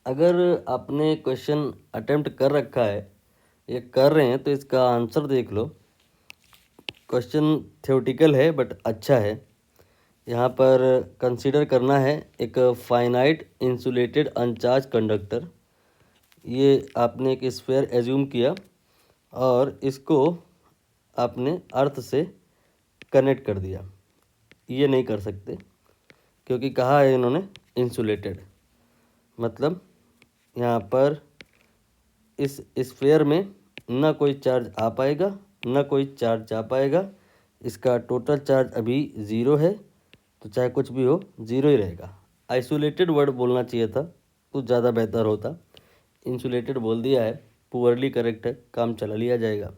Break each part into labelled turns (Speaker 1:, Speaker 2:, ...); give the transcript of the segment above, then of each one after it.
Speaker 1: अगर आपने question attempt कर रखा है या कर रहे हैं तो इसका आंसर देख लो। क्वेश्चन थ्योरेटिकल है बट अच्छा है। यहाँ पर कंसीडर करना है एक फाइनाइट इंसुलेटेड अनचार्ज कंडक्टर। ये आपने एक स्फीयर एज्यूम किया और इसको आपने अर्थ से कनेक्ट कर दिया। ये नहीं कर सकते क्योंकि कहा है इन्होंने इंसुलेटेड, मतलब यहाँ पर इस स्फीयर में ना कोई चार्ज आ पाएगा ना कोई चार्ज जा पाएगा। इसका टोटल चार्ज अभी ज़ीरो है, तो चाहे कुछ भी हो ज़ीरो ही रहेगा। आइसोलेटेड वर्ड बोलना चाहिए था तो ज़्यादा बेहतर होता। इंसुलेटेड बोल दिया है, पुअरली करेक्ट है, काम चला लिया जाएगा।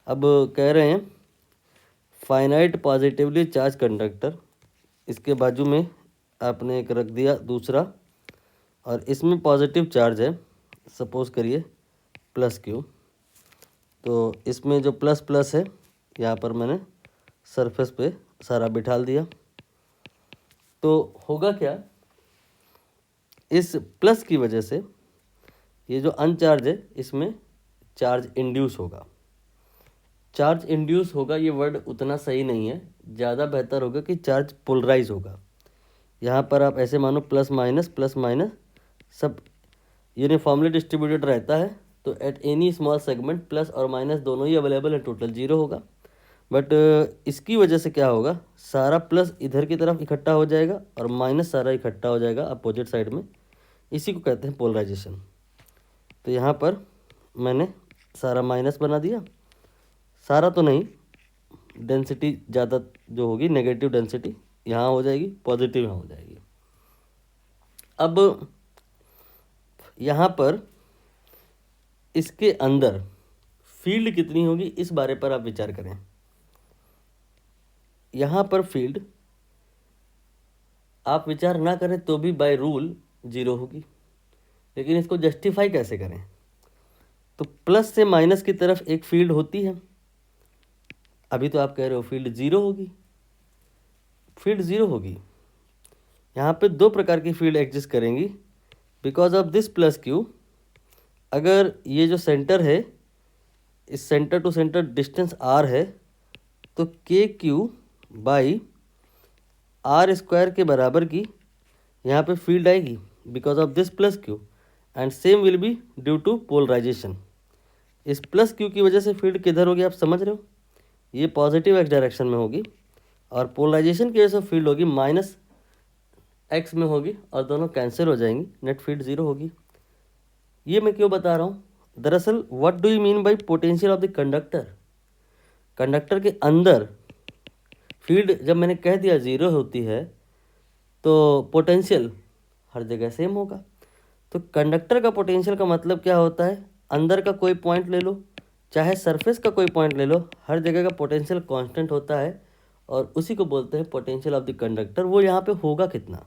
Speaker 1: अब कह रहे हैं फाइनाइट पॉजिटिवली चार्ज कंडक्टर, इसके बाजू में आपने एक रख दिया दूसरा और इसमें पॉजिटिव चार्ज है, सपोज करिए प्लस क्यू। तो इसमें जो प्लस प्लस है यहाँ पर मैंने सरफेस पे सारा बिठाल दिया। तो होगा क्या, इस प्लस की वजह से ये जो अनचार्ज है इसमें चार्ज इंड्यूस होगा। चार्ज इंड्यूस होगा ये वर्ड उतना सही नहीं है, ज़्यादा बेहतर होगा कि चार्ज पोलराइज होगा। यहाँ पर आप ऐसे मानो प्लस माइनस सब यूनिफॉर्मली डिस्ट्रीब्यूटेड रहता है, तो at any small segment plus और माइनस दोनों ही अवेलेबल है, टोटल जीरो होगा। बट इसकी वजह से क्या होगा, सारा प्लस इधर की तरफ इकट्ठा हो जाएगा और माइनस सारा इकट्ठा हो जाएगा अपोजिट साइड में। इसी को कहते हैं पोलराइजेशन। तो यहाँ पर मैंने सारा माइनस बना दिया, सारा तो नहीं, डेंसिटी ज़्यादा जो होगी नेगेटिव डेंसिटी यहाँ हो जाएगी, पॉजिटिव यहाँ हो जाएगी। अब यहाँ पर इसके अंदर फील्ड कितनी होगी इस बारे पर आप विचार करें। यहाँ पर फील्ड आप विचार ना करें तो भी बाय रूल जीरो होगी, लेकिन इसको जस्टिफाई कैसे करें। तो प्लस से माइनस की तरफ एक फील्ड होती है, अभी तो आप कह रहे हो फील्ड जीरो होगी, फील्ड जीरो होगी। यहाँ पे दो प्रकार की फील्ड एग्जिस्ट करेंगी because of this plus Q. अगर ये जो सेंटर है इस center to center distance R है, तो के क्यू बाई आर स्क्वायर के बराबर की यहाँ पे फील्ड आएगी because of this plus Q, and same will be due to polarization. इस प्लस क्यू की वजह से फील्ड किधर होगी आप समझ रहे हो, ये पॉजिटिव एक्स डायरेक्शन में होगी, और पोलराइजेशन की वजह से फील्ड होगी माइनस एक्स में होगी, और दोनों कैंसिल हो जाएंगी, नेट फील्ड जीरो होगी। ये मैं क्यों बता रहा हूँ, दरअसल what do you mean by potential of the conductor. Conductor के अंदर फील्ड जब मैंने कह दिया जीरो होती है तो पोटेंशियल हर जगह सेम होगा। तो कंडक्टर का पोटेंशियल का मतलब क्या होता है, अंदर का कोई पॉइंट ले लो चाहे सरफेस का कोई पॉइंट ले लो, हर जगह का पोटेंशियल कांस्टेंट होता है और उसी को बोलते हैं पोटेंशियल ऑफ द कंडक्टर। वो यहाँ पे होगा कितना,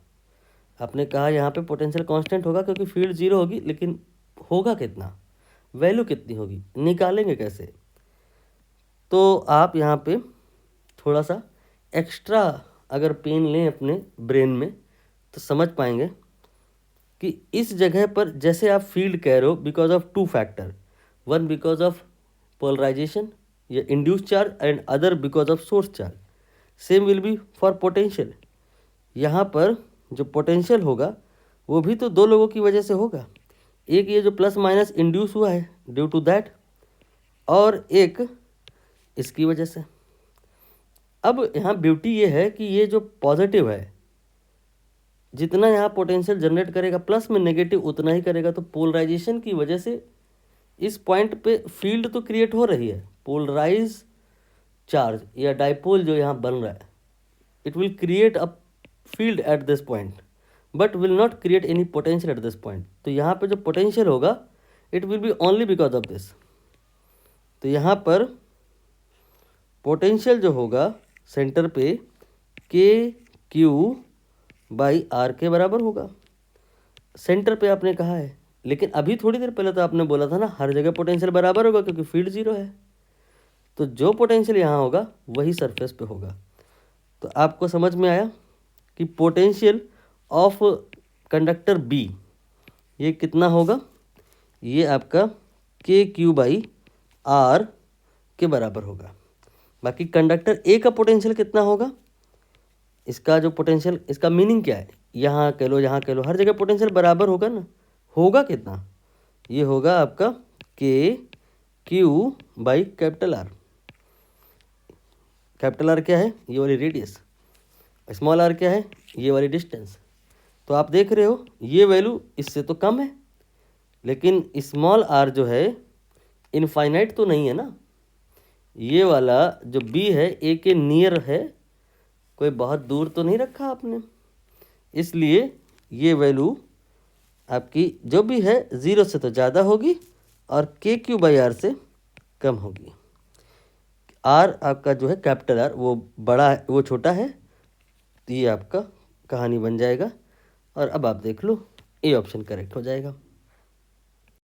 Speaker 1: आपने कहा यहाँ पे पोटेंशियल कांस्टेंट होगा क्योंकि फील्ड जीरो होगी, लेकिन होगा कितना, वैल्यू कितनी होगी, निकालेंगे कैसे। तो आप यहाँ पे थोड़ा सा एक्स्ट्रा अगर पेन लें अपने ब्रेन में तो समझ पाएंगे कि इस जगह पर जैसे आप फील्ड कह रहे हो because of two factor, one because of polarization या induce charge and other because of source charge, same will be for potential. यहाँ पर जो पोटेंशियल होगा वो भी तो दो लोगों की वजह से होगा, एक ये जो प्लस माइनस इंड्यूस हुआ है ड्यू टू दैट, और एक इसकी वजह से। अब यहाँ ब्यूटी ये है कि ये जो पॉजिटिव है जितना यहाँ पोटेंशियल जनरेट करेगा प्लस में नेगेटिव उतना ही करेगा, तो पोलराइजेशन की वजह से इस पॉइंट पे फील्ड तो क्रिएट हो रही है, पोलराइज चार्ज या डाइपोल जो यहाँ बन रहा है it will create a field at this point but will not create any potential at this point. तो यहाँ पे जो पोटेंशियल होगा it will be only because of this. तो यहाँ पर पोटेंशियल जो होगा सेंटर पे के क्यू बाई आर के बराबर होगा, सेंटर पे आपने कहा है, लेकिन अभी थोड़ी देर पहले तो आपने बोला था ना हर जगह पोटेंशियल बराबर होगा क्योंकि फील्ड जीरो है। तो जो पोटेंशियल यहाँ होगा वही सरफेस पे होगा। तो आपको समझ में आया कि पोटेंशियल ऑफ कंडक्टर बी ये कितना होगा, ये आपका के क्यू बाई आर के बराबर होगा। बाकी कंडक्टर ए का पोटेंशियल कितना होगा, इसका जो पोटेंशियल, इसका मीनिंग क्या है, यहाँ कह लो यहाँ कह लो, हर जगह पोटेंशियल बराबर होगा ना। होगा कितना, ये होगा आपका के Q by capital R. Capital R क्या है, ये वाली रेडियस, स्मॉल आर क्या है, ये वाली डिस्टेंस। तो आप देख रहे हो ये वैल्यू इससे तो कम है, लेकिन स्मॉल आर जो है इनफाइनाइट तो नहीं है ना, ये वाला जो बी है ए के नियर है, कोई बहुत दूर तो नहीं रखा आपने, इसलिए ये वैल्यू आपकी जो भी है 0 से तो ज़्यादा होगी और के क्यू बाई आर से कम होगी। आर आपका जो है कैपिटल आर वो बड़ा है, वो छोटा है, तो ये आपका कहानी बन जाएगा। और अब आप देख लो, ए ऑप्शन करेक्ट हो जाएगा।